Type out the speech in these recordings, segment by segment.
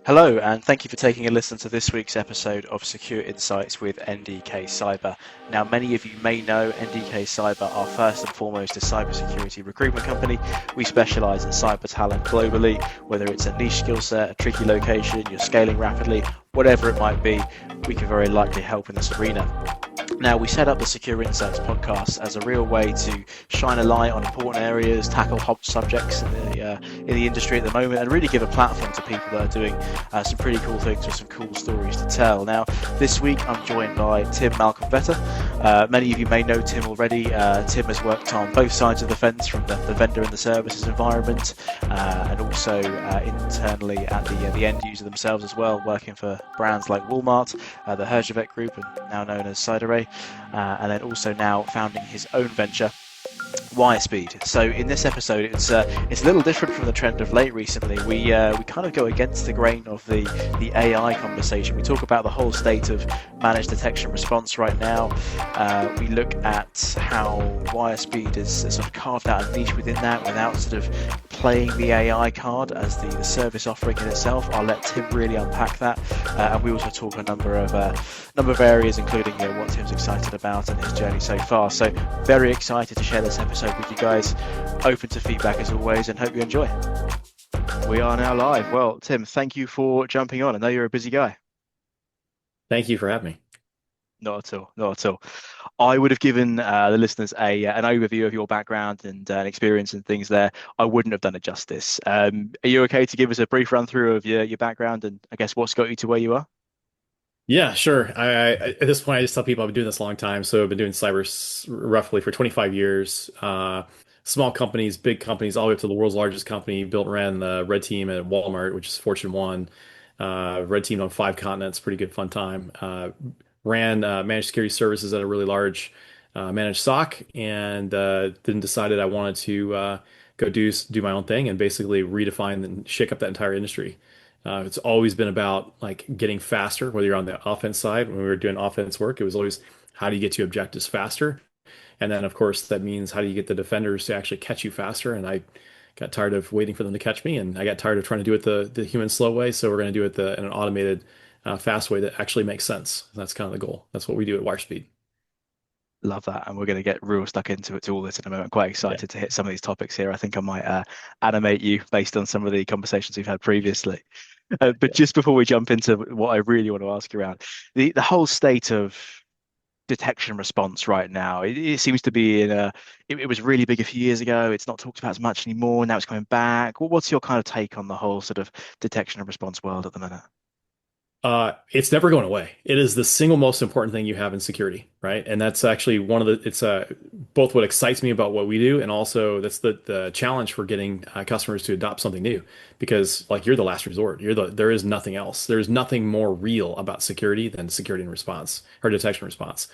Hello, and thank you for taking a listen to this week's episode of Secure Insights with NDK Cyber. Now, many of you may know NDK Cyber are first and foremost a cybersecurity recruitment company. We specialize in cyber talent globally, whether it's a niche skill set, a tricky location, you're scaling rapidly, whatever it might be, we can very likely help in this arena. Now, we set up the Secure Insights podcast as a real way to shine a light on important areas, tackle hot subjects in the industry at the moment, and really give a platform to people that are doing some pretty cool things with some cool stories to tell. Now, this week I'm joined by Tim Malcolm-Vetter. Many of you may know Tim already. Tim has worked on both sides of the fence, from the vendor and the services environment, and also internally at the end user themselves as well, working for brands like Walmart, the Herjavec Group, and now known as CyberArray. And then also now founding his own venture, WIRESPEED. So in this episode, it's a little different from the trend of late recently. We kind of go against the grain of the AI conversation. We talk about the whole state of managed detection response right now. We look at how WIRESPEED has sort of carved out a niche within that without sort of playing the AI card as the service offering in itself. I'll let Tim really unpack that, and we also talk a number of areas, including what Tim's excited about and his journey so far. So very excited to share this episode with you guys. Open to feedback as always, and hope you enjoy. We are now live. Well, Tim, thank you for jumping on. I know you're a busy guy. Thank you for having me. Not at all. Not at all. I would have given the listeners an overview of your background and experience and things there. I wouldn't have done it justice. Are you okay to give us a brief run through of your background and I guess what's got you to where you are? Yeah, sure. At this point, I just tell people I've been doing this a long time. So I've been doing cyber roughly for 25 years. Small companies, big companies, all the way up to the world's largest company. Built and ran the red team at Walmart, which is Fortune 1. Red team on 5 continents, pretty good fun time. Ran managed security services at a really large managed SOC, and then decided I wanted to go do my own thing and basically redefine and shake up that entire industry. It's always been about like getting faster, whether you're on the offense side. When we were doing offense work, it was always how do you get to objectives faster? And then, of course, that means how do you get the defenders to actually catch you faster? And I got tired of waiting for them to catch me, and I got tired of trying to do it the human slow way. So we're going to do it in an automated, fast way that actually makes sense. That's kind of the goal. That's what we do at WireSpeed. Love that. And we're going to get real stuck into it to all this in a moment. Quite Yeah. excited to hit some of these topics here. I think I might animate you based on some of the conversations we've had previously. But Yeah. just before we jump into what I really want to ask you around, the whole state of detection response right now, it seems to be it was really big a few years ago. It's not talked about as much anymore. Now it's coming back. What's your kind of take on the whole sort of detection and response world at the minute? It's never going away. It is the single most important thing you have in security, right? And that's actually one of it's both what excites me about what we do, and also that's the challenge for getting customers to adopt something new, because like you're the last resort. There is nothing else. There is nothing more real about security than security and response or detection response.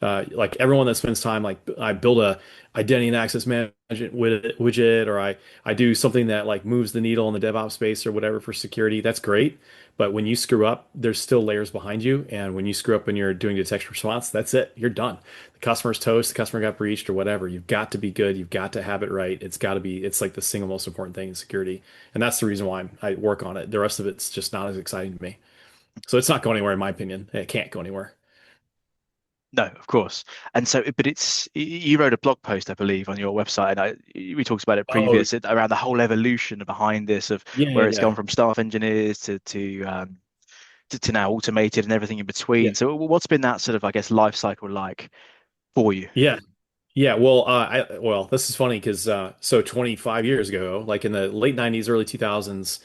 Like everyone that spends time, like I build a identity and access management widget, or I do something that like moves the needle in the DevOps space or whatever for security. That's great. But when you screw up, there's still layers behind you. And when you screw up when you're doing detection response, that's it. You're done. The customer's toast, the customer got breached or whatever. You've got to be good. You've got to have it right. It's like the single most important thing in security. And that's the reason why I work on it. The rest of it's just not as exciting to me. So it's not going anywhere, in my opinion. It can't go anywhere. No, of course. And so, but you wrote a blog post, I believe, on your website, and we talked about it Oh, previous around the whole evolution behind this of yeah, yeah, where it's yeah. gone from staff engineers to now automated and everything in between. Yeah. So, what's been that sort of, I guess, life cycle like for you? Yeah. Yeah, well, this is funny because so 25 years ago, like in the late 90s, early 2000s,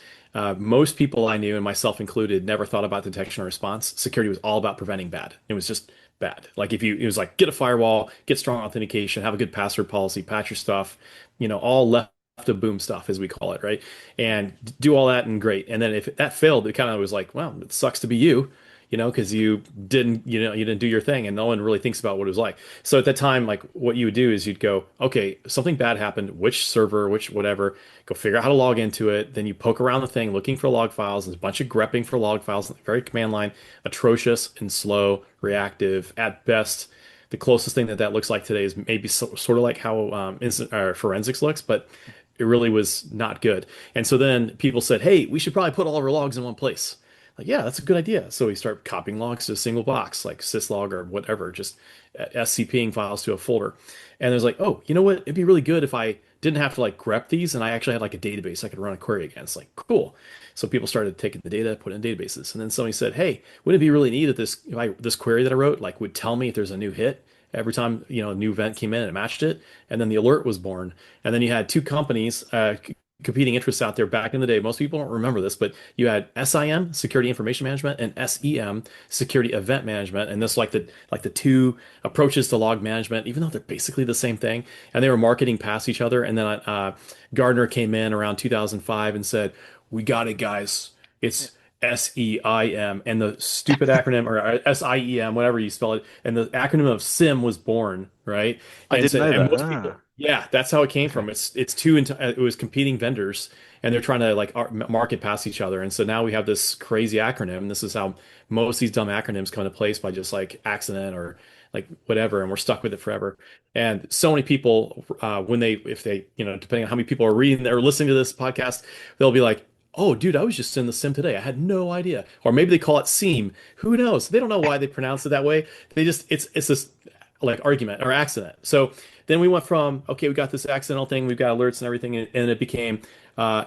most people I knew, and myself included, never thought about detection or response. Security was all about preventing bad. It was just bad. Like it was like get a firewall, get strong authentication, have a good password policy, patch your stuff, all left of boom stuff as we call it, right? And do all that and great. And then if that failed, it kind of was like, well, it sucks to be you. Because you didn't do your thing, and no one really thinks about what it was like. So at that time, like what you would do is you'd go, okay, something bad happened, which server, which whatever, go figure out how to log into it. Then you poke around the thing looking for log files. There's a bunch of grepping for log files, very command line, atrocious and slow, reactive at best. The closest thing that looks like today is maybe sort of like how instant or forensics looks, but it really was not good. And so then people said, hey, we should probably put all of our logs in one place. Like, yeah, that's a good idea. So we start copying logs to a single box, like syslog or whatever, just SCPing files to a folder. And there's like, oh, you know what? It'd be really good if I didn't have to like grep these and I actually had like a database I could run a query against. Like, cool. So people started taking the data, put it in databases. And then somebody said, hey, wouldn't it be really neat if this query that I wrote like would tell me if there's a new hit every time, a new event came in and it matched it. And then the alert was born. And then you had two companies, competing interests out there back in the day. Most people don't remember this, but you had SIM, Security Information Management, and SEM, Security Event Management, and this like the two approaches to log management, even though they're basically the same thing, and they were marketing past each other. And then Gardner came in around 2005 and said, "We got it, guys. It's." SEIM and the stupid acronym or SIEM, whatever you spell it, and the acronym of SIM was born, right? I And didn't said, know and that. most people, Ah, yeah, that's how it came okay. from. It's two it was competing vendors, and they're trying to like market past each other. And so now we have this crazy acronym. And this is how most of these dumb acronyms come into place by just like accident or like whatever, and we're stuck with it forever. And so many people, when if they, depending on how many people are reading or listening to this podcast, they'll be like, "Oh, dude, I was just in the sim today. I had no idea." Or maybe they call it seam. Who knows? They don't know why they pronounce it that way. They just it's this like argument or accident. So then we went from, okay, we got this accidental thing, we've got alerts and everything, and it became uh,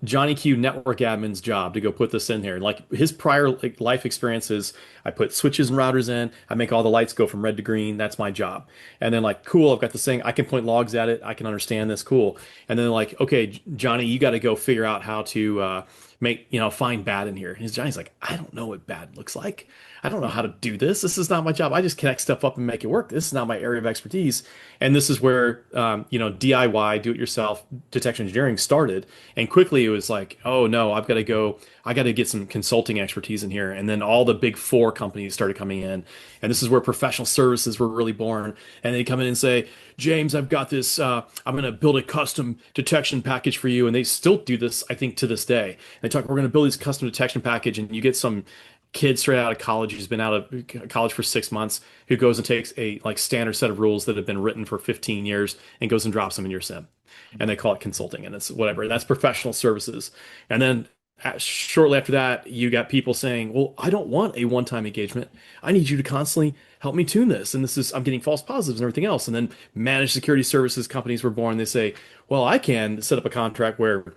Johnny Q network admin's job to go put this in here. Like his prior like, life experiences, I put switches and routers in, I make all the lights go from red to green. That's my job. And then like, cool, I've got this thing, I can point logs at it, I can understand this, cool. And then like, okay, Johnny, you got to go figure out how to find bad in here. And Johnny's like, I don't know what bad looks like. I don't know how to do this. This is not my job. I just connect stuff up and make it work. This is not my area of expertise. And this is where, DIY, do it yourself detection engineering started. And quickly it was like, oh no, I got to get some consulting expertise in here. And then all the big four companies started coming in. And this is where professional services were really born. And they come in and say, James, I've got this, I'm going to build a custom detection package for you. And they still do this, I think, to this day. They talk, we're going to build this custom detection package, and you get some kid straight out of college who's been out of college for 6 months who goes and takes a like standard set of rules that have been written for 15 years and goes and drops them in your sim. And they call it consulting, and it's whatever. That's professional services. And then shortly after that, you got people saying, well, I don't want a one-time engagement. I need you to constantly help me tune this. And I'm getting false positives and everything else. And then managed security services companies were born. They say, well, I can set up a contract where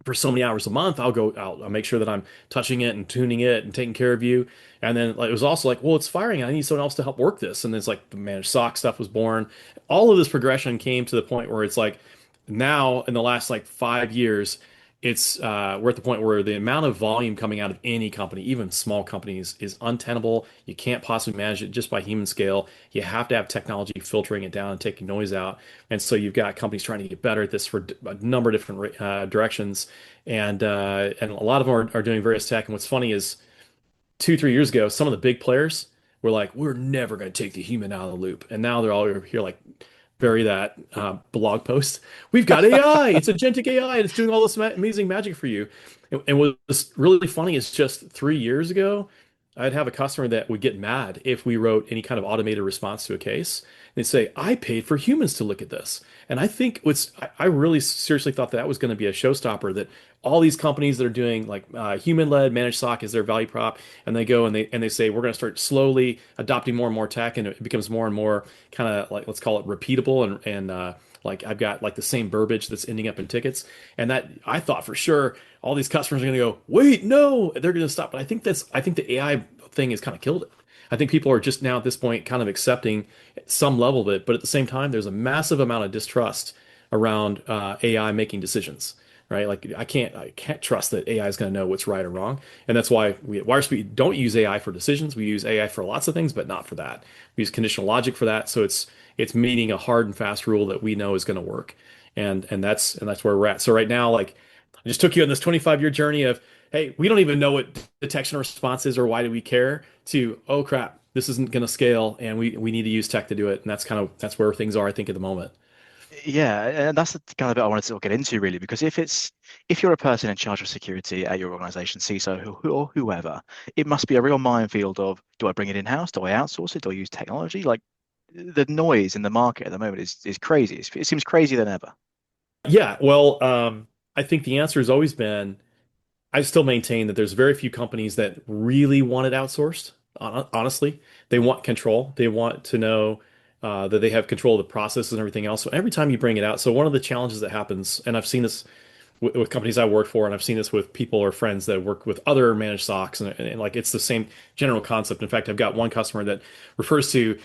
for so many hours a month, I'll make sure that I'm touching it and tuning it and taking care of you. And then like, it was also like, well, it's firing. I need someone else to help work this. And then it's like the managed SOC stuff was born. All of this progression came to the point where it's like now in the last like 5 years, we're at the point where the amount of volume coming out of any company, even small companies, is untenable. You can't possibly manage it just by human scale. You have to have technology filtering it down and taking noise out. And so you've got companies trying to get better at this for a number of different directions, and a lot of them are doing various tech. And what's funny is 2, 3 years ago, some of the big players were like, "We're never going to take the human out of the loop," and now they're all here like bury that blog post. We've got AI. It's agentic AI, and it's doing all this amazing magic for you. And what's really funny is just 3 years ago, I'd have a customer that would get mad if we wrote any kind of automated response to a case. They'd say, I paid for humans to look at this. And I think I really seriously thought that was going to be a showstopper, that all these companies that are doing like human-led managed SOC is their value prop, and they go and they say, we're going to start slowly adopting more and more tech, and it becomes more and more kind of like, let's call it repeatable, and like I've got like the same verbiage that's ending up in tickets. And that I thought for sure all these customers are going to go, wait, no, they're going to stop. But I think the AI thing has kind of killed it. I think people are just now at this point kind of accepting some level of it, but at the same time, there's a massive amount of distrust around AI making decisions, right? Like I can't trust that AI is going to know what's right or wrong, and that's why we at WireSpeed don't use AI for decisions. We use AI for lots of things, but not for that. We use conditional logic for that, so it's meeting a hard and fast rule that we know is going to work, and that's where we're at. So right now, like I just took you on this 25-year journey of, hey, we don't even know what detection response is or why do we care, to, oh crap, this isn't going to scale and we need to use tech to do it. And that's where things are, I think, at the moment. Yeah, and that's the kind of bit I wanted to sort of get into really, because if you're a person in charge of security at your organization, CISO or whoever, it must be a real minefield of, do I bring it in-house? Do I outsource it? Do I use technology? Like the noise in the market at the moment is crazy. It seems crazier than ever. Yeah, well, I think the answer has always been I still maintain that there's very few companies that really want it outsourced. Honestly, they want control. They want to know that they have control of the processes and everything else. So every time you bring it out, so one of the challenges that happens, and I've seen this with companies I work for, and I've seen this with people or friends that work with other managed SOCs, and like it's the same general concept. In fact, I've got one customer that refers to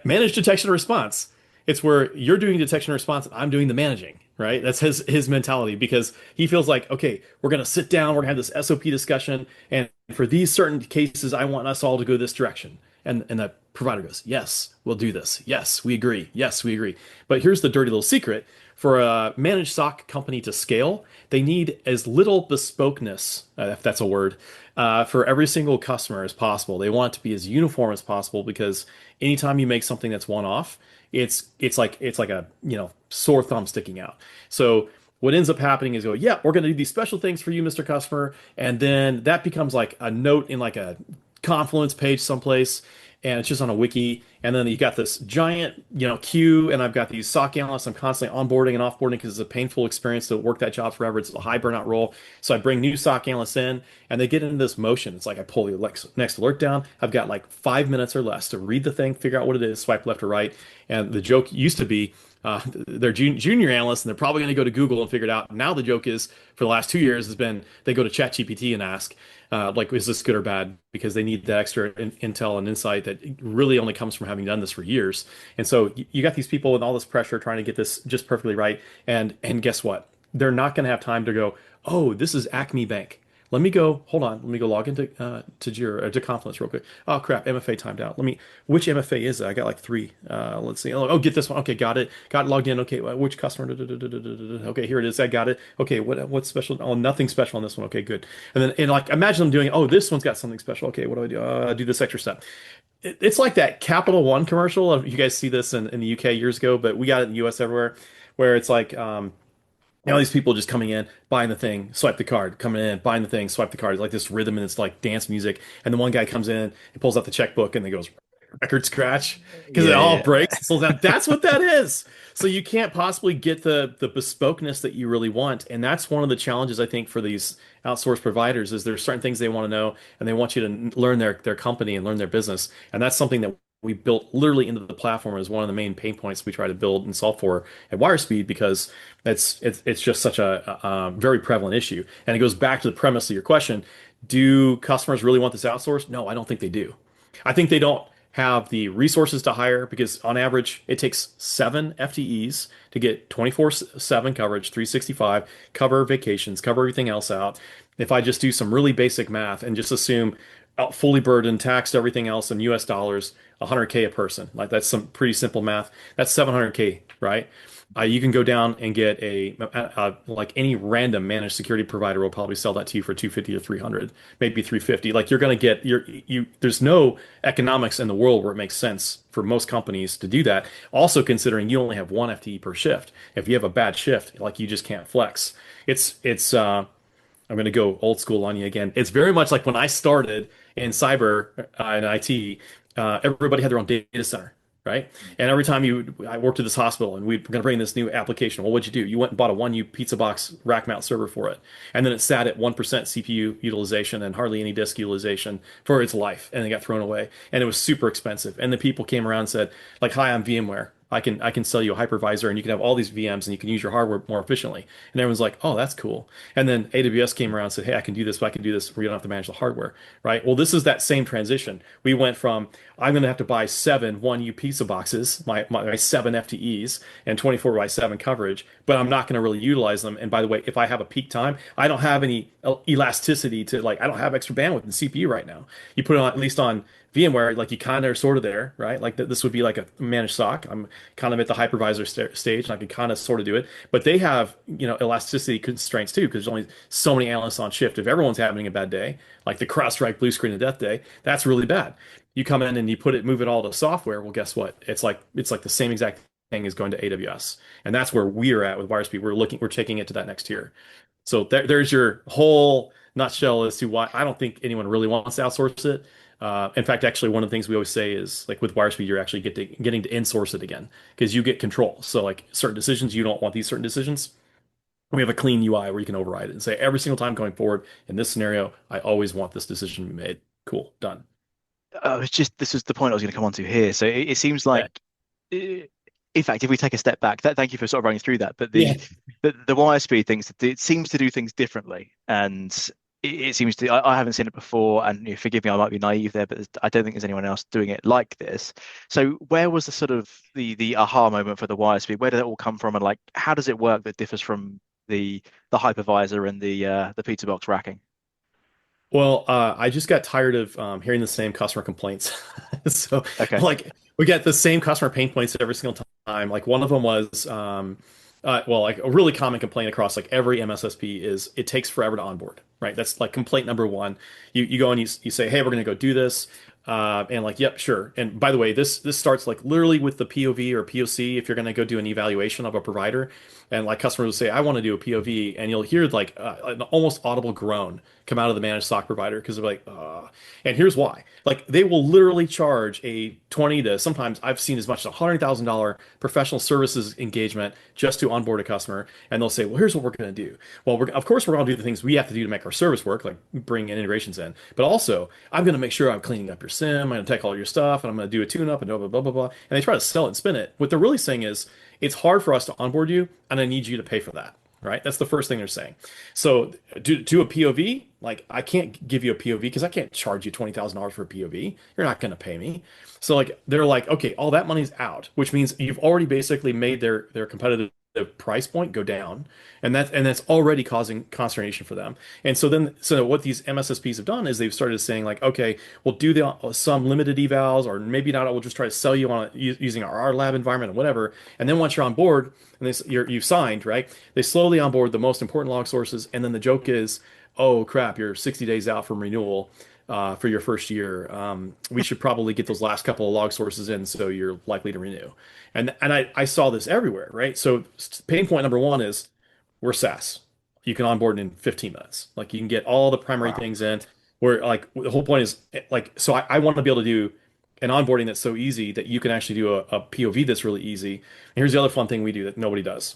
managed detection and response. It's where you're doing detection and response, and I'm doing the managing, right? That's his mentality because he feels like, okay, we're gonna sit down, we're gonna have this SOP discussion, and for these certain cases, I want us all to go this direction. And the provider goes, yes, we'll do this. Yes, we agree. Yes, we agree. But here's the dirty little secret. For a managed SOC company to scale, they need as little bespokeness, if that's a word, for every single customer as possible. They want it to be as uniform as possible because anytime you make something that's one off, it's like a sore thumb sticking out. So what ends up happening is go, yeah, we're going to do these special things for you, Mr. Customer, and then that becomes like a note in like a Confluence page someplace, and it's just on a wiki. And then you got this giant, queue, and I've got these SOC analysts I'm constantly onboarding and offboarding because it's a painful experience to work that job forever. It's a high burnout role. So I bring new SOC analysts in, and they get into this motion. It's like I pull the next alert down. I've got like 5 minutes or less to read the thing, figure out what it is, swipe left or right. And the joke used to be, they're junior analysts and they're probably going to go to Google and figure it out. Now the joke is for the last 2 years has been they go to ChatGPT and ask, like, is this good or bad? Because they need that extra intel and insight that really only comes from having done this for years. And so you got these people with all this pressure trying to get this just perfectly right. And guess what? They're not going to have time to go, oh, this is Acme Bank. Let me go, hold on, let me go log into to Jira or to Confluence real quick. Oh crap, MFA timed out. Which MFA is it? I got like three. Let's see. Oh, get this one. Okay, got it. Got logged in. Okay, which customer? Okay, here it is. I got it. Okay, what's special? Oh, nothing special on this one. Okay, good. And like imagine them doing, oh, this one's got something special. Okay, what do I do? Do this extra step. It's like that Capital One commercial. You guys see this in the UK years ago, but we got it in the US everywhere, where it's like these people just coming in, buying the thing, swipe the card, coming in, buying the thing, swipe the card. It's like this rhythm and it's like dance music. And then one guy comes in, he pulls out the checkbook and he goes, record scratch, because it Yeah, all yeah. breaks, slows down. That's what that is. So you can't possibly get the bespokeness that you really want. And that's one of the challenges I think for these outsourced providers is there's certain things they want to know and they want you to learn their company and learn their business. And that's something that we built literally into the platform as one of the main pain points we try to build and solve for at WireSpeed because it's just such a very prevalent issue. And it goes back to the premise of your question. Do customers really want this outsourced? No, I don't think they do. I think they don't have the resources to hire because on average it takes 7 FTEs to get 24/7 coverage, 365, cover vacations, cover everything else out. If I just do some really basic math and just assume fully burdened, taxed, everything else in US dollars, 100K a person. Like that's some pretty simple math. That's 700K, right? You can go down and get like any random managed security provider will probably sell that to you for 250 or 300, maybe 350. Like you're going to get there's no economics in the world where it makes sense for most companies to do that. Also considering you only have one FTE per shift. If you have a bad shift, like you just can't flex. It's I'm going to go old school on you again. It's very much like when I started in cyber and IT, everybody had their own data center, right? And every time I worked at this hospital and we were going to bring this new application. Well, what'd you do? You went and bought a 1U pizza box rack mount server for it. And then it sat at 1% CPU utilization and hardly any disk utilization for its life. And it got thrown away. And it was super expensive. And the people came around and said, like, hi, I'm VMware. I can sell you a hypervisor and you can have all these VMs and you can use your hardware more efficiently. And everyone's like, oh, that's cool. And then AWS came around and said, hey, I can do this, but I can do this where you don't have to manage the hardware, right? Well, this is that same transition. We went from I'm going to have to buy 7 1U pizza boxes, my 7 FTEs and 24/7 coverage, but I'm not going to really utilize them. And by the way, if I have a peak time, I don't have any elasticity to like I don't have extra bandwidth in CPU right now. You put it on at least on VMware, like you kind of are sort of there, right? Like this would be like a managed SOC. I'm kind of at the hypervisor stage, and I can kind of sort of do it. But they have, elasticity constraints too, because there's only so many analysts on shift. If everyone's having a bad day, like the CrowdStrike blue screen of death day, that's really bad. You come in and you move it all to software. Well, guess what? It's like the same exact thing as going to AWS, and that's where we're at with WireSpeed. We're taking it to that next tier. So there's your whole nutshell as to why I don't think anyone really wants to outsource it. In fact, actually, one of the things we always say is like with WireSpeed, you're actually getting to insource it again because you get control. So like certain decisions, you don't want these certain decisions. We have a clean UI where you can override it and say every single time going forward in this scenario, I always want this decision to be made. Cool, done. It's just this was the point I was going to come on to here. So it seems Yeah. like, uh, in fact, if we take a step back, thank you for sort of running through that. But Yeah. the WIRESPEED things, it seems to do things differently, and it seems to. I haven't seen it before, and forgive me, I might be naive there, but I don't think there's anyone else doing it like this. So where was the sort of the aha moment for the WIRESPEED? Where did it all come from, and like how does it work that differs from the hypervisor and the pizza box racking? Well, I just got tired of hearing the same customer complaints. So, Okay. like, we get the same customer pain points every single time. Like, one of them was, well, like a really common complaint across like every MSSP is it takes forever to onboard, right? That's like complaint number one. You go and you say, hey, we're going to go do this. And like, yep, sure. And by the way, this starts like literally with the POV or POC if you're going to go do an evaluation of a provider. And like customers will say, I want to do a POV, and you'll hear like an almost audible groan come out of the managed SOC provider because they're like, and here's why. Like they will literally charge a 20 to sometimes I've seen as much as $100,000 professional services engagement just to onboard a customer. And they'll say, well, here's what we're going to do. Well, of course, we're going to do the things we have to do to make our service work, like bring in integrations in. But also, I'm going to make sure I'm cleaning up your SIM. I'm going to take all your stuff and I'm going to do a tune up and blah, blah, blah, blah, blah. And they try to sell it and spin it. What they're really saying is, it's hard for us to onboard you, and I need you to pay for that. Right? That's the first thing they're saying. So do a POV. Like I can't give you a POV because I can't charge you $20,000 for a POV. You're not going to pay me. So like they're like, okay, all that money's out, which means you've already basically made their competitive price point go down, and that's already causing consternation for them. And so what these MSSPs have done is they've started saying like, okay, we'll do some limited evals, or maybe not. We'll just try to sell you on using our lab environment or whatever. And then once you're on board and you've signed, right? They slowly onboard the most important log sources, and then the joke is, oh crap, you're 60 days out from renewal. For your first year, we should probably get those last couple of log sources in so you're likely to renew. And I saw this everywhere, right? So pain point number one is we're SaaS. You can onboard in 15 minutes. Like you can get all the primary Wow. things in. Where like the whole point is like, so I want to be able to do an onboarding that's so easy that you can actually do a POV that's really easy. And here's the other fun thing we do that nobody does.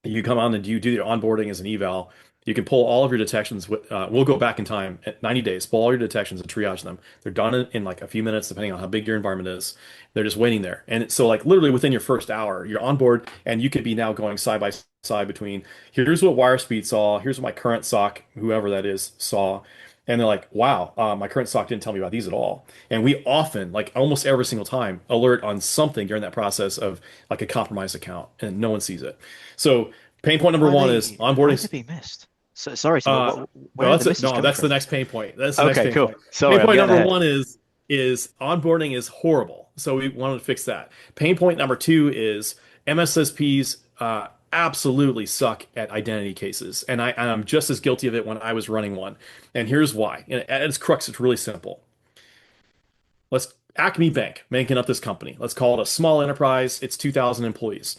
You come on and you do your onboarding as an eval. You can pull all of your detections. We'll go back in time at 90 days, pull all your detections and triage them. They're done in like a few minutes, depending on how big your environment is. They're just waiting there. And so like literally within your first hour, you're on board and you could be now going side by side between here's what WireSpeed saw, here's what my current SOC, whoever that is, saw. And they're like, wow, my current SOC didn't tell me about these at all. And we often, like almost every single time, alert on something during that process of like a compromised account and no one sees it. So pain point number one is Why are they onboarding. being missed? So sorry, Tim, but where No, are the misses no, coming that's the from? next pain point. That's the next Okay, pain cool. point. Pain Sorry, I'm point getting number ahead. one is onboarding is horrible. So we wanted to fix that. Pain point number two is MSSPs absolutely suck at identity cases, and I'm just as guilty of it when I was running one. And here's why. And at its crux, it's really simple. Let's Acme Bank making up this company. Let's call it a small enterprise. It's 2,000 employees.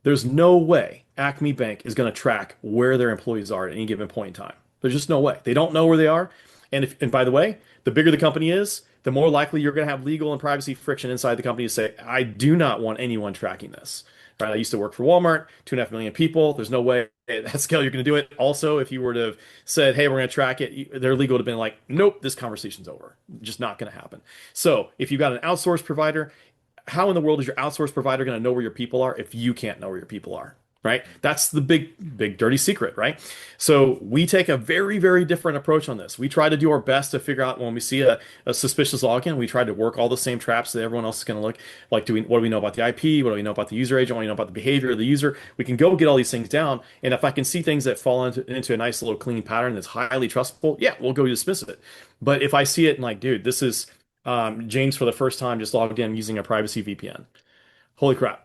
There's no way Acme Bank is going to track where their employees are at any given point in time. There's just no way. They don't know where they are. And by the way, the bigger the company is, the more likely you're going to have legal and privacy friction inside the company to say, I do not want anyone tracking this. Right? I used to work for Walmart, 2.5 million people. There's no way at that scale you're going to do it. Also, if you were to have said, hey, we're going to track it, their legal would have been like, nope, this conversation's over. Just not going to happen. So if you've got an outsourced provider, how in the world is your outsource provider going to know where your people are if you can't know where your people are? Right? That's the big, dirty secret, right? So we take a very, very different approach on this. We try to do our best to figure out when we see a suspicious login, we try to work all the same traps that everyone else is going to look like. What do we know about the IP? What do we know about the user agent? What do we know about the behavior of the user? We can go get all these things down. And if I can see things that fall into a nice little clean pattern that's highly trustful, yeah, we'll go dismiss it. But if I see it and like, dude, this is James for the first time just logged in using a privacy VPN. Holy crap.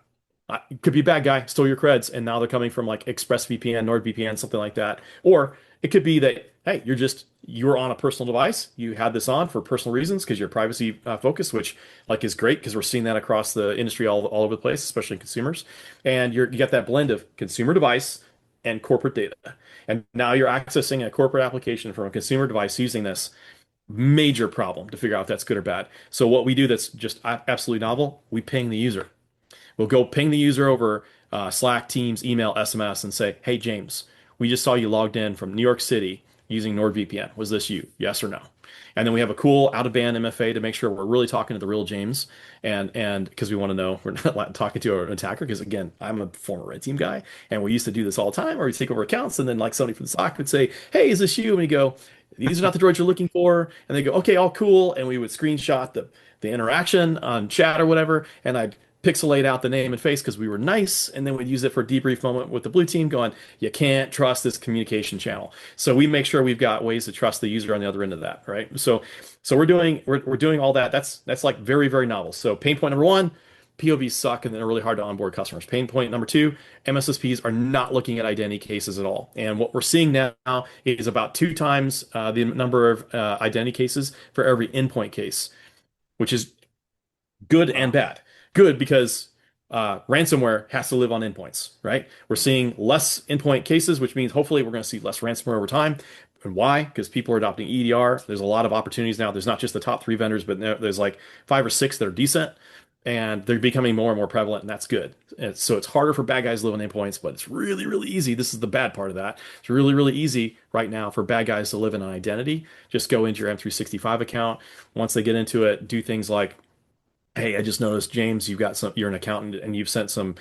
Could be a bad guy, stole your creds, and now they're coming from like ExpressVPN, NordVPN, something like that. Or it could be that, hey, you're on a personal device. You had this on for personal reasons because you're privacy focused, which like is great because we're seeing that across the industry all over the place, especially consumers. And you got that blend of consumer device and corporate data. And now you're accessing a corporate application from a consumer device using this major problem to figure out if that's good or bad. So what we do that's just absolutely novel, we ping the user. We'll go ping the user over Slack, Teams, email, SMS, and say, "Hey, James, we just saw you logged in from New York City using NordVPN. Was this you? Yes or no?" And then we have a cool out-of-band MFA to make sure we're really talking to the real James, and because we want to know we're not talking to an attacker. Because again, I'm a former red team guy, and we used to do this all the time, or we take over accounts, and then like somebody from the SOC would say, "Hey, is this you?" And we go, "These are not the droids you're looking for." And they go, "Okay, all cool." And we would screenshot the interaction on chat or whatever, and I'd pixelate out the name and face because we were nice, and then we'd use it for a debrief moment with the blue team, going, "You can't trust this communication channel." So we make sure we've got ways to trust the user on the other end of that, right? So we're doing all that. That's like very, very novel. So pain point number one, POVs suck and they're really hard to onboard customers. Pain point number two, MSSPs are not looking at identity cases at all. And what we're seeing now is about two times the number of identity cases for every endpoint case, which is good and Wow. bad. Good because ransomware has to live on endpoints, right? We're seeing less endpoint cases, which means hopefully we're going to see less ransomware over time. And why? Because people are adopting EDR. There's a lot of opportunities now. There's not just the top three vendors, but there's like five or six that are decent, and they're becoming more and more prevalent, and that's good. And so it's harder for bad guys to live on endpoints, but it's really, really easy. This is the bad part of that. It's really, really easy right now for bad guys to live in an identity. Just go into your M365 account. Once they get into it, do things like, "Hey, I just noticed, James, you're an accountant and you've sent some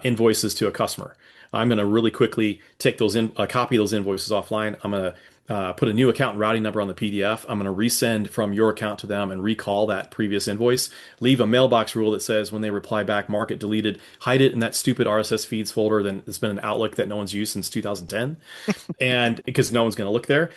invoices to a customer. I'm going to really quickly take copy those invoices offline. I'm going to put a new account routing number on the PDF. I'm going to resend from your account to them and recall that previous invoice. Leave a mailbox rule that says when they reply back, mark it deleted, hide it in that stupid RSS feeds folder that's been an Outlook that no one's used since 2010, and because no one's going to look there."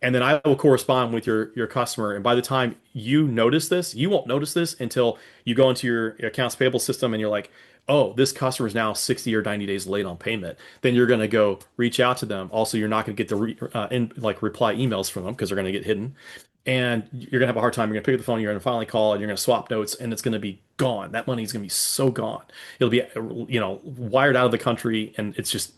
And then I will correspond with your customer. And by the time you notice this, you won't notice this until you go into your accounts payable system and you're like, "Oh, this customer is now 60 or 90 days late on payment." Then you're going to go reach out to them. Also, you're not going to get the reply emails from them because they're going to get hidden. And you're going to have a hard time. You're going to pick up the phone, you're going to finally call, and you're going to swap notes, and it's going to be gone. That money is going to be so gone. It'll be, wired out of the country, and it's just,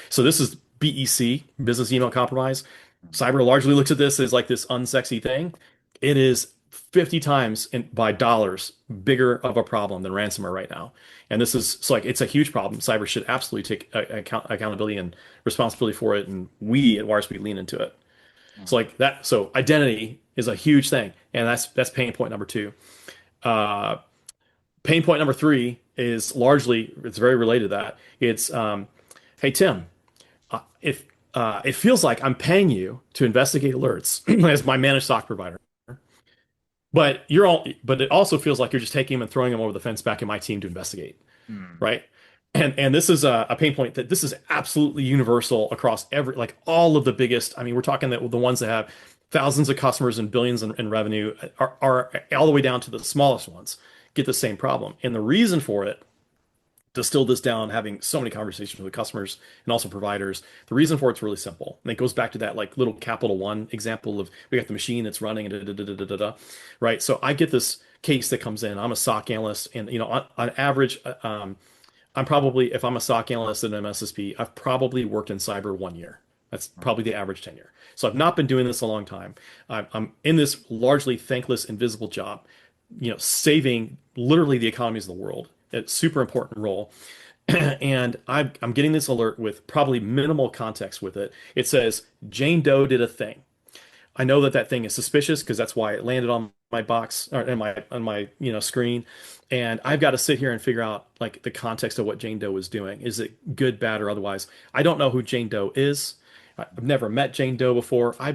so this is BEC, business email compromise. Cyber largely looks at this as like this unsexy thing. It is 50 times by dollars bigger of a problem than ransomware right now. And this is it's like it's a huge problem. Cyber should absolutely take accountability and responsibility for it, and we at WireSpeed lean into it. So like that. So identity is a huge thing, and that's pain point number two. Uh, Pain point number three is largely it's very related to that. It's hey Tim, if it feels like I'm paying you to investigate alerts as my managed SOC provider, but it also feels like you're just taking them and throwing them over the fence back in my team to investigate, Hmm. right? And this is a pain point that this is absolutely universal across like all of the biggest. I mean, we're talking that the ones that have thousands of customers and billions in revenue are all the way down to the smallest ones get the same problem. And the reason for it, distill this down, having so many conversations with customers and also providers. The reason for it's really simple. And it goes back to that like little Capital One example of we got the machine that's running and da, da, da, da, da, da, right? So I get this case that comes in. I'm a SOC analyst, and on average, I'm probably if I'm a SOC analyst at an MSSP, I've probably worked in cyber 1 year. That's probably the average tenure. So I've not been doing this a long time. I'm in this largely thankless, invisible job, saving literally the economies of the world. It's a super important role. And I'm getting this alert with probably minimal context with it. It says Jane Doe did a thing. I know that that thing is suspicious because that's why it landed on my box or on my screen, and I've got to sit here and figure out like the context of what Jane Doe was doing. Is it good, bad, or otherwise? I don't know who Jane Doe is. I've never met Jane Doe before. I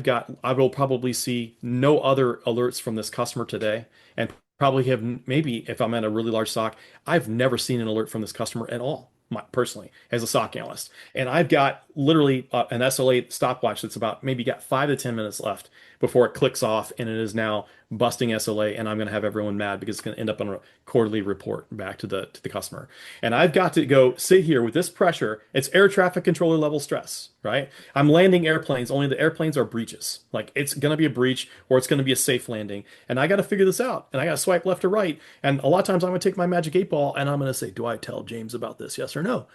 will probably see no other alerts from this customer today, and probably have maybe if I'm at a really large SOC, I've never seen an alert from this customer at all. Personally, as a SOC analyst, and I've got literally an SLA stopwatch that's about maybe got 5 to 10 minutes left before it clicks off, and it is now busting SLA, and I'm going to have everyone mad because it's going to end up on a quarterly report back to the customer. And I've got to go sit here with this pressure. It's air traffic controller level stress, right? I'm landing airplanes, only the airplanes are breaches. Like it's going to be a breach or it's going to be a safe landing. And I got to figure this out. And I got to swipe left or right. And a lot of times I'm going to take my magic 8 ball and I'm going to say, do I tell James about this? Yes or no?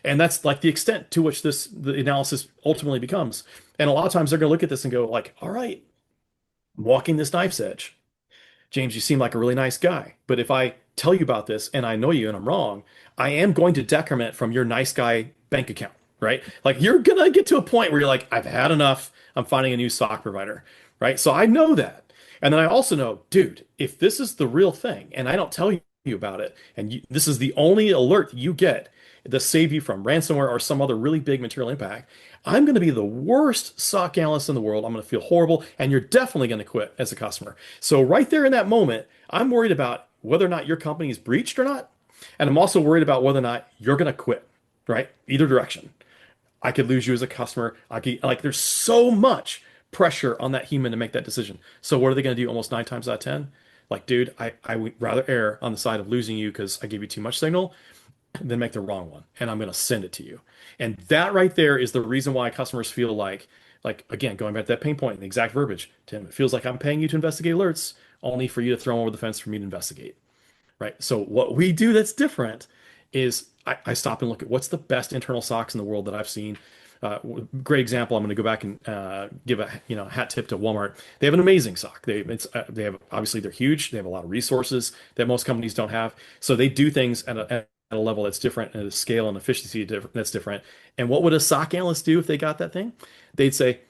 And that's like the extent to which the analysis ultimately becomes. And a lot of times they're going to look at this and go like, all right, I'm walking this knife's edge. James, you seem like a really nice guy, but if I tell you about this and I know you and I'm wrong, I am going to decrement from your nice guy bank account, right? Like you're gonna get to a point where you're like, I've had enough. I'm finding a new SOC provider, right? So I know that. And then I also know, dude, if this is the real thing and I don't tell you about it, and this is the only alert you get to save you from ransomware or some other really big material impact, I'm going to be the worst SOC analyst in the world. I'm going to feel horrible, and you're definitely going to quit as a customer. So right there in that moment, I'm worried about whether or not your company is breached or not, and I'm also worried about whether or not you're going to quit, right? Either direction. I could lose you as a customer. I could like there's so much pressure on that human to make that decision. So what are they going to do almost 9 times out of 10? Like, dude, I would rather err on the side of losing you because I gave you too much signal than make the wrong one. And I'm going to send it to you. And that right there is the reason why customers feel like again, going back to that pain point, the exact verbiage, Tim, it feels like I'm paying you to investigate alerts only for you to throw them over the fence for me to investigate, right? So what we do that's different is I stop and look at what's the best internal socks in the world that I've seen. Great example. I'm going to go back and give a hat tip to Walmart. They have an amazing sock. They have obviously they're huge. They have a lot of resources that most companies don't have. So they do things at a level that's different, and a scale and efficiency that's different. And what would a SOC analyst do if they got that thing? They'd say,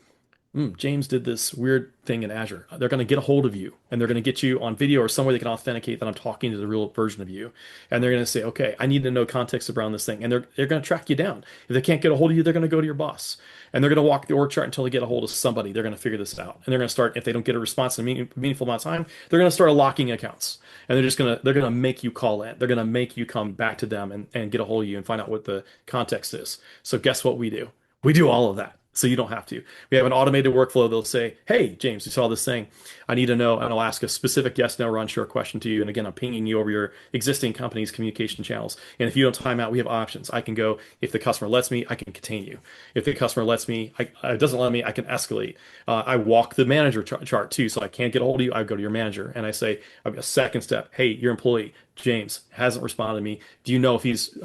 James did this weird thing in Azure. They're going to get a hold of you and they're going to get you on video or somewhere they can authenticate that I'm talking to the real version of you. And they're going to say, okay, I need to know context around this thing. And they're going to track you down. If they can't get a hold of you, they're going to go to your boss and they're going to walk the org chart until they get a hold of somebody. They're going to figure this out. And they're going to start, if they don't get a response in a meaningful amount of time, they're going to start locking accounts. And they're going to make you call in. They're going to make you come back to them and get a hold of you and find out what the context is. So guess what we do? We do all of that. So you don't have to. We have an automated workflow. They'll say, hey, James, you saw this thing. I need to know. And I'll ask a specific yes, no, or unsure question to you. And again, I'm pinging you over your existing company's communication channels. And if you don't time out, we have options. I can go, if the customer lets me, I can contain you. If the customer lets me, doesn't let me, I can escalate. I walk the manager chart too. So I can't get a hold of you. I go to your manager and I say, I've got a second step. Hey, your employee, James, hasn't responded to me. Do you know if he's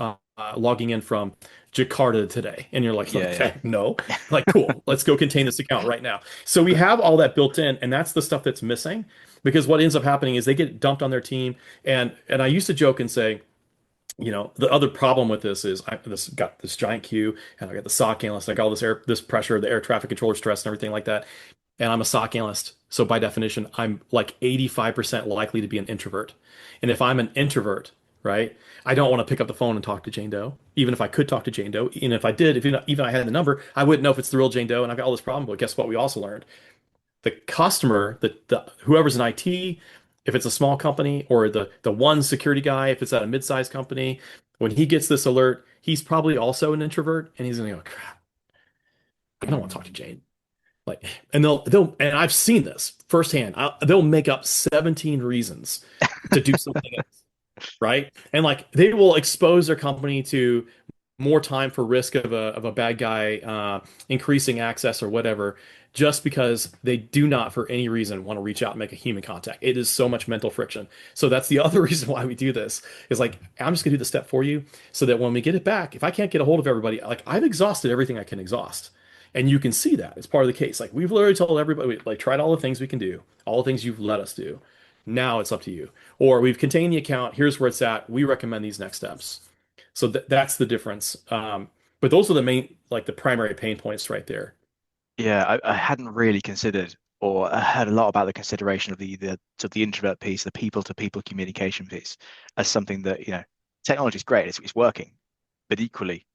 logging in from Jakarta today? And you're like, Yeah, okay, no. Like, cool, let's go contain this account right now. So we have all that built in, and that's the stuff that's missing because what ends up happening is they get dumped on their team. And I used to joke and say, the other problem with this is this got this giant queue, and I got the SOC analyst, I got all this pressure, the air traffic controller stress, and everything like that. And I'm a SOC analyst, so by definition, I'm like 85% likely to be an introvert. And if I'm an introvert, right, I don't want to pick up the phone and talk to Jane Doe, even if I could talk to Jane Doe. And if I did, if even I had the number, I wouldn't know if it's the real Jane Doe. And I've got all this problem. But guess what? We also learned the customer, the whoever's in IT, if it's a small company, or the one security guy, if it's at a mid-sized company, when he gets this alert, he's probably also an introvert, and he's gonna go, crap, I don't want to talk to Jane. Like, and and I've seen this firsthand. They'll make up 17 reasons to do something else, right? And like they will expose their company to more time for risk of a bad guy increasing access or whatever, just because they do not, for any reason, want to reach out and make a human contact. It is so much mental friction. So that's the other reason why we do this is like I'm just gonna do the step for you, so that when we get it back, if I can't get a hold of everybody, like I've exhausted everything I can exhaust. And you can see that it's part of the case. Like we've literally told everybody, like tried all the things we can do, all the things you've let us do. Now it's up to you. Or we've contained the account. Here's where it's at. We recommend these next steps. So that's the difference. But those are the main, like the primary pain points right there. yeah. I hadn't really considered or heard a lot about the consideration of the introvert piece, the people to people communication piece, as something that technology is great. It's working, but equally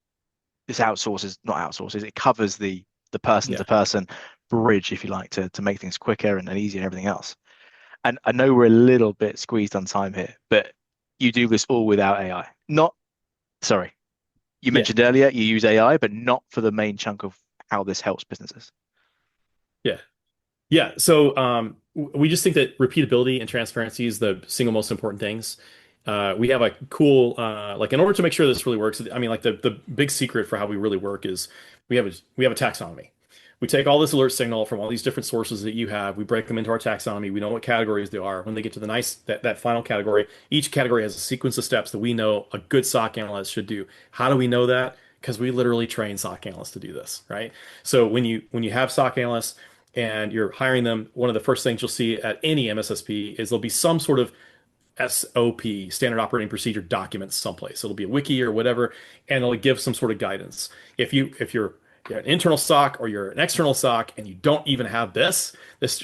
this outsources, not outsources, it covers the person Yeah. to person bridge, if you like, to make things quicker and easier and everything else. And I know we're a little bit squeezed on time here, but you do this all without AI. Not, sorry, you Yeah. mentioned earlier you use AI, but not for the main chunk of how this helps businesses. Yeah. Yeah. So we just think that repeatability and transparency is the single most important things. We have a cool like in order to make sure this really works. I mean, like the big secret for how we really work is we have a taxonomy. We take all this alert signal from all these different sources that you have. We break them into our taxonomy. We know what categories they are. When they get to the that final category, each category has a sequence of steps that we know a good SOC analyst should do. How do we know that? Because we literally train SOC analysts to do this, right? So when you have SOC analysts, and you're hiring them, one of the first things you'll see at any MSSP is there'll be some sort of SOP, standard operating procedure document someplace. It'll be a wiki or whatever, and it'll give some sort of guidance. If you're an internal SOC or you're an external SOC and you don't even have this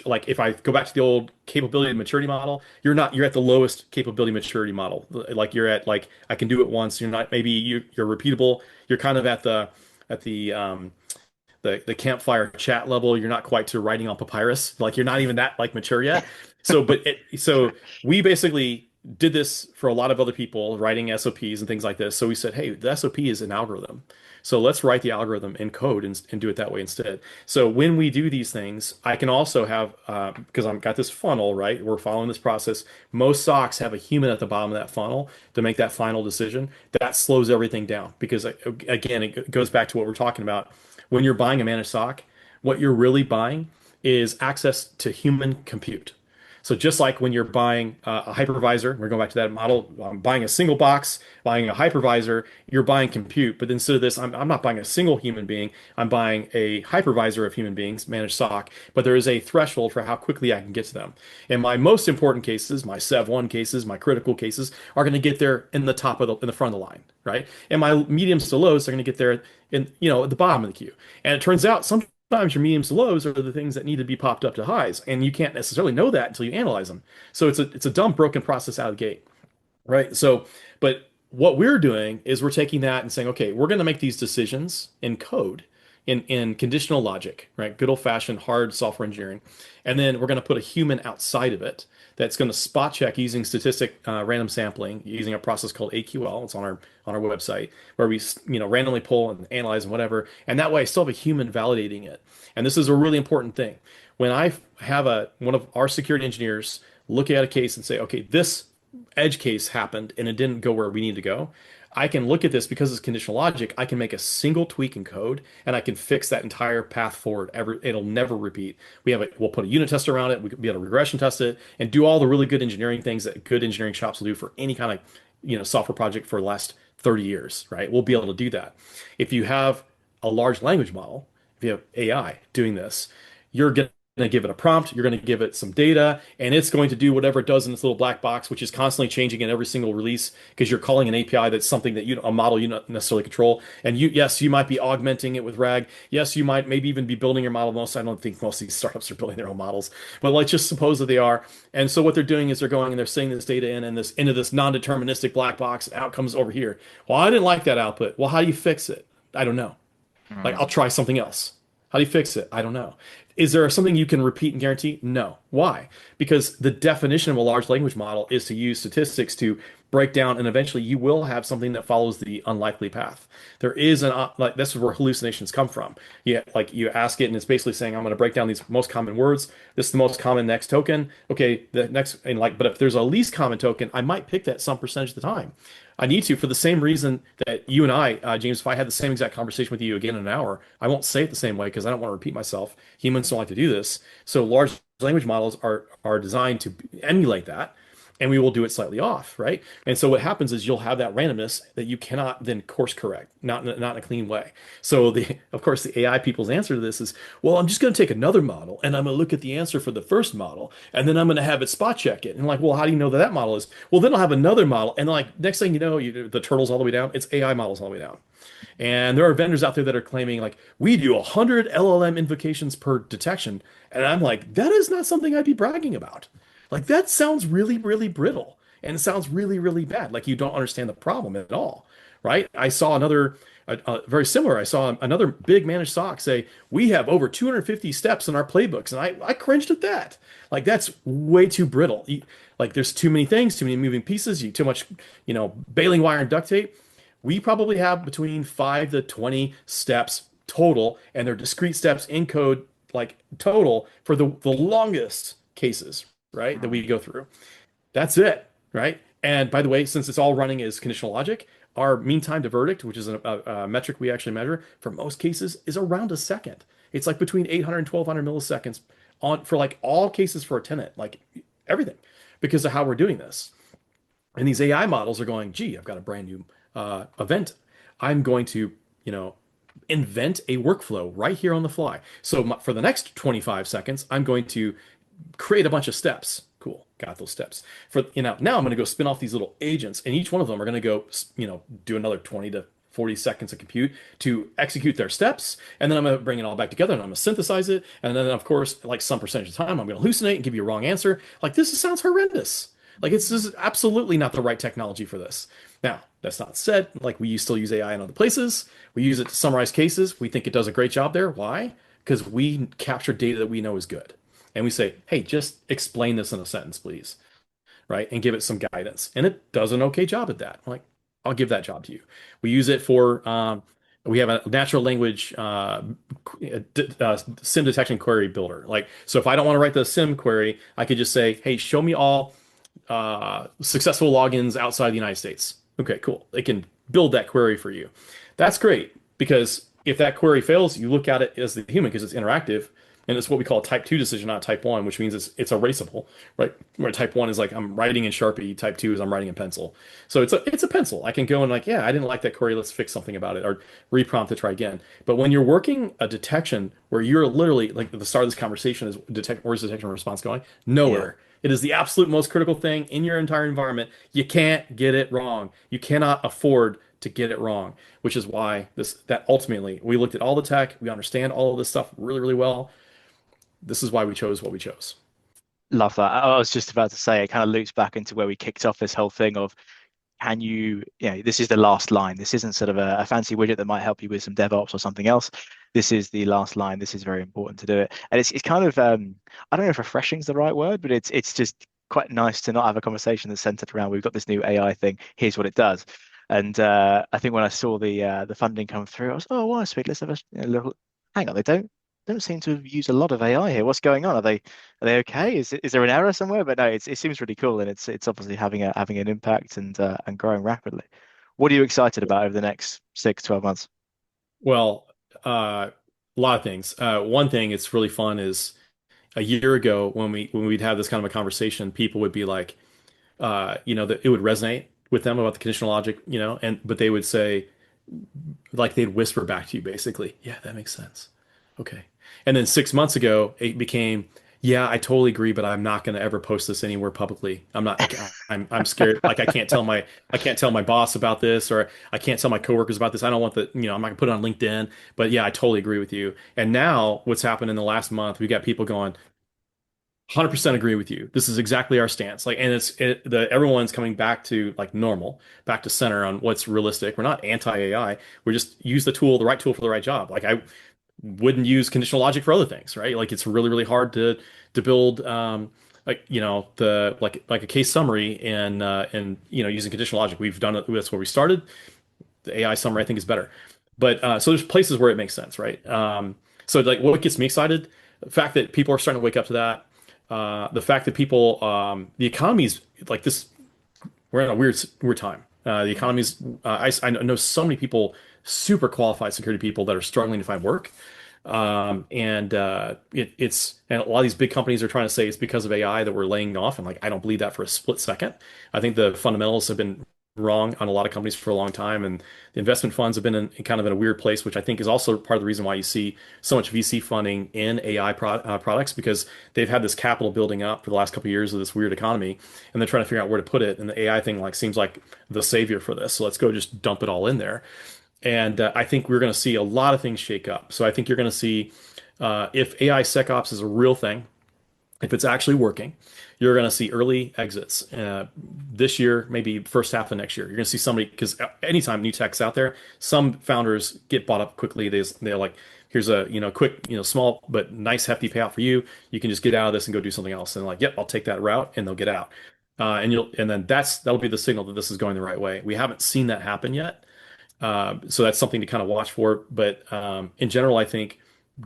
like if I go back to the old capability and maturity model, you're at the lowest capability maturity model. Like you're at like I can do it once. You're not maybe you're repeatable. You're kind of at the campfire chat level. You're not quite to writing on papyrus. Like you're not even that like mature yet. So we basically did this for a lot of other people writing SOPs and things like this. So we said, hey, the SOP is an algorithm. So let's write the algorithm in code and do it that way instead. So when we do these things, I can also have, because I've got this funnel, right? We're following this process. Most SOCs have a human at the bottom of that funnel to make that final decision. That slows everything down because, again, it goes back to what we're talking about. When you're buying a managed SOC, what you're really buying is access to human compute. So just like when you're buying a hypervisor, we're going back to that model, I'm buying a single box, buying a hypervisor, you're buying compute. But instead of this, I'm not buying a single human being, I'm buying a hypervisor of human beings, managed SOC, but there is a threshold for how quickly I can get to them. And my most important cases, my SEV1 cases, my critical cases, are going to get there in the front of the line, right? And my mediums to lows are going to get there at the bottom of the queue. And it turns out sometimes your mediums to lows are the things that need to be popped up to highs, and you can't necessarily know that until you analyze them. So it's a dumb broken process out of the gate, right? So, but what we're doing is we're taking that and saying, okay, we're going to make these decisions in code, in conditional logic, right? Good old-fashioned hard software engineering, and then we're going to put a human outside of it that's going to spot check using statistic random sampling using a process called AQL. It's on our website where we randomly pull and analyze and whatever, and that way I still have a human validating it. And this is a really important thing. When I have one of our security engineers look at a case and say, okay, this edge case happened and it didn't go where we need to go. I can look at this because it's conditional logic. I can make a single tweak in code and I can fix that entire path forward. It'll never repeat. We'll put a unit test around it. We can be able to regression test it and do all the really good engineering things that good engineering shops will do for any kind of software project for the last 30 years, right? We'll be able to do that. If you have a large language model, if you have AI doing this, you're going to give it a prompt, you're going to give it some data, and it's going to do whatever it does in this little black box, which is constantly changing in every single release because you're calling an API that's something that a model you don't necessarily control. And yes, you might be augmenting it with RAG. Yes, you might maybe even be building your model. I don't think most of these startups are building their own models, but let's just suppose that they are. And so what they're doing is they're going and they're sending this data into this non-deterministic black box, and out comes over here. Well, I didn't like that output. Well, how do you fix it? I don't know. Like, I'll try something else. How do you fix it? I don't know. Is there something you can repeat and guarantee? No. Why? Because the definition of a large language model is to use statistics to break down, and eventually you will have something that follows the unlikely path. There is that's where hallucinations come from. Yeah, like you ask it, and it's basically saying, I'm going to break down these most common words. This is the most common next token. Okay, the next, but if there's a least common token, I might pick that some percentage of the time. I need to, for the same reason that you and I, James, if I had the same exact conversation with you again in an hour, I won't say it the same way because I don't want to repeat myself. Humans don't like to do this. So large language models are designed to emulate that, and we will do it slightly off, right? And so what happens is you'll have that randomness that you cannot then course correct, not in a clean way. So of course, the AI people's answer to this is, well, I'm just going to take another model and I'm going to look at the answer for the first model, and then I'm going to have it spot check it. And like, well, how do you know that model is? Well, then I'll have another model, and like next thing you know, the turtle's all the way down. It's AI models all the way down. And there are vendors out there that are claiming like we do 100 LLM invocations per detection, and I'm like, that is not something I'd be bragging about. Like that sounds really, really brittle and it sounds really, really bad. Like you don't understand the problem at all, right? I saw very similar. I saw another big managed SOC say, we have over 250 steps in our playbooks. And I cringed at that. Like that's way too brittle. Like there's too many things, too many moving pieces, too much, baling wire and duct tape. We probably have between 5 to 20 steps total, and they're discrete steps in code, like total for the longest cases, right, that we go through. That's it, right? And by the way, since it's all running as conditional logic, our mean time to verdict, which is a metric we actually measure for most cases, is around a second. It's like between 800 and 1200 milliseconds for like all cases for a tenant, like everything, because of how we're doing this. And these AI models are going, gee, I've got a brand new event. I'm going to, invent a workflow right here on the fly. So for the next 25 seconds, I'm going to create a bunch of steps. Cool, got those steps. Now I'm going to go spin off these little agents, and each one of them are going to go, do another 20 to 40 seconds of compute to execute their steps, and then I'm going to bring it all back together and I'm going to synthesize it, and then of course, like some percentage of the time, I'm going to hallucinate and give you a wrong answer. Like this sounds horrendous. Like this is absolutely not the right technology for this. Now, that's not said. Like we still use AI in other places. We use it to summarize cases. We think it does a great job there. Why? Because we capture data that we know is good. And we say, hey, just explain this in a sentence, please. Right? And give it some guidance. And it does an okay job at that. Like, I'll give that job to you. We use it for, we have a natural language SIM detection query builder. Like, so if I don't want to write the SIM query, I could just say, hey, show me all successful logins outside the United States. Okay, cool. It can build that query for you. That's great because if that query fails, you look at it as the human because it's interactive. And it's what we call a type 2 decision, not type 1, which means it's erasable, right? Where type 1 is like I'm writing in Sharpie, type 2 is I'm writing in pencil. So it's a pencil. I can go and like, yeah, I didn't like that query, let's fix something about it or reprompt to try again. But when you're working a detection where you're literally like the start of this conversation is where's detection and response going? Yeah. Nowhere. It is the absolute most critical thing in your entire environment. You can't get it wrong. You cannot afford to get it wrong, which is why that ultimately we looked at all the tech, we understand all of this stuff really, really well. This is why we chose what we chose. Love that. I was just about to say it kind of loops back into where we kicked off this whole thing of can this is the last line. This isn't sort of a fancy widget that might help you with some DevOps or something else. This is the last line. This is very important to do it. And it's kind of I don't know if refreshing is the right word, but it's just quite nice to not have a conversation that's centered around we've got this new AI thing. Here's what it does. And I think when I saw the funding come through, I was, oh, WIRESPEED, let's have a little. Hang on, they don't seem to use a lot of AI here. What's going on? Are they okay? Is there an error somewhere? But no, it seems really cool, and it's obviously having an impact and growing rapidly. What are you excited about over the next 6, 12 months? Well, a lot of things. One thing it's really fun is a year ago when we'd have this kind of a conversation, people would be like, that it would resonate with them about the conditional logic, but they would say, like they'd whisper back to you basically, yeah, that makes sense. Okay. And then 6 months ago, it became, yeah, I totally agree, but I'm not going to ever post this anywhere publicly. I'm not, like, I'm scared. Like I can't tell my boss about this, or I can't tell my coworkers about this. I don't want I'm not gonna put it on LinkedIn, but yeah, I totally agree with you. And now what's happened in the last month, we got people going, 100% agree with you. This is exactly our stance. Like, and everyone's coming back to like normal, back to center on what's realistic. We're not anti-AI. We just use the right tool for the right job. Like I wouldn't use conditional logic for other things, right? Like it's really, really hard to build the like a case summary and using conditional logic. We've done it. That's where we started. The AI summary I think is better. But so there's places where it makes sense, right? So like what gets me excited, the fact that people are starting to wake up to that. The fact that the economy's like this, we're in a weird time. The economy's, I know so many people, super qualified security people that are struggling to find work. And a lot of these big companies are trying to say it's because of AI that we're laying off. And like, I don't believe that for a split second. I think the fundamentals have been wrong on a lot of companies for a long time. And the investment funds have been kind of in a weird place, which I think is also part of the reason why you see so much VC funding in AI products because they've had this capital building up for the last couple of years of this weird economy, and they're trying to figure out where to put it. And the AI thing like seems like the savior for this. So let's go just dump it all in there. And I think we're going to see a lot of things shake up. So I think you're going to see if AI SecOps is a real thing, if it's actually working, you're going to see early exits this year, maybe first half of next year. You're going to see somebody because anytime new tech's out there, some founders get bought up quickly. They're like, here's a quick small but nice hefty payout for you. You can just get out of this and go do something else. And like, yep, I'll take that route, and they'll get out. And then that'll be the signal that this is going the right way. We haven't seen that happen yet. So that's something to kind of watch for. But in general, I think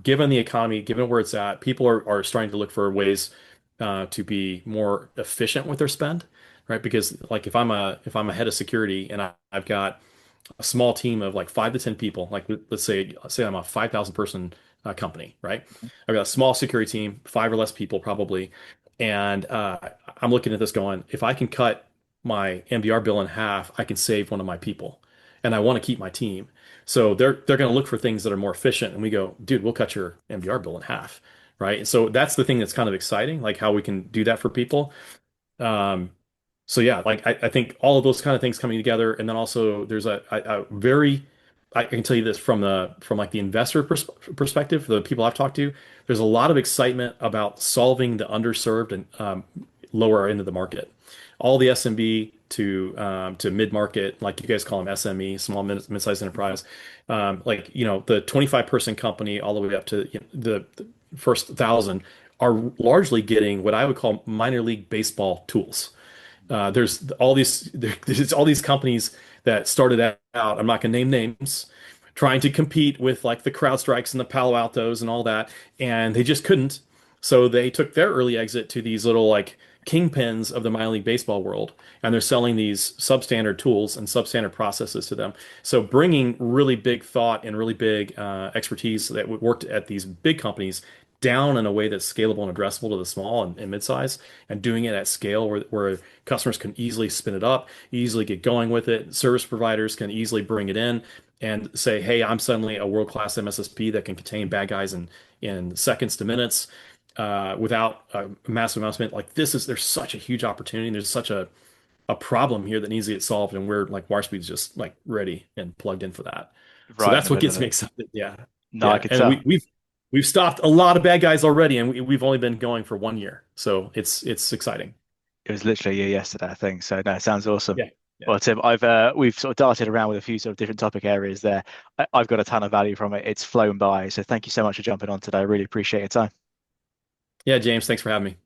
given the economy, given where it's at, people are starting to look for ways to be more efficient with their spend, right? Because like if I'm a head of security and I've got a small team of like 5 to 10 people, like let's say I'm a 5,000 person company, right? I've got a small security team, 5 or less people probably, and I'm looking at this going, if I can cut my MDR bill in half, I can save one of my people. and I want to keep my team. So they're going to look for things that are more efficient. And we go, dude, we'll cut your MDR bill in half, right? And so that's the thing that's kind of exciting, like how we can do that for people. Um, so yeah, like I think all of those kind of things coming together, and then also there's a very I can tell you this from like the investor perspective, the people I've talked to, there's a lot of excitement about solving the underserved and lower end of the market. All the SMB to mid market, like you guys call them SME, small mid-sized enterprise, like the 25-person company all the way up to the first 1,000 are largely getting what I would call minor league baseball tools. There's all these companies that started out. I'm not going to name names, trying to compete with like the CrowdStrikes and the Palo Altos and all that, and they just couldn't. So they took their early exit to these little like kingpins of the minor league baseball world, and they're selling these substandard tools and substandard processes to them. So bringing really big thought and really big expertise that worked at these big companies down in a way that's scalable and addressable to the small and mid-size, and doing it at scale where customers can easily spin it up, easily get going with it. Service providers can easily bring it in and say, hey, I'm suddenly a world-class MSSP that can contain bad guys in seconds to minutes without a massive amount of spend. Like there's such a huge opportunity. And there's such a problem here that needs to get solved. And we're like, WireSpeed's just like ready and plugged in for that. So Right in that's the what middle of gets me it. excited. Yeah. No, I Yeah. could And tell. we've stopped a lot of bad guys already, and we've only been going for 1 year. So it's exciting. It was literally a year yesterday, I think. So no, it sounds awesome. Yeah. Yeah. Well, Tim, I've we've sort of darted around with a few sort of different topic areas there. I've got a ton of value from it. It's flown by. So thank you so much for jumping on today. I really appreciate your time. Yeah, James, thanks for having me.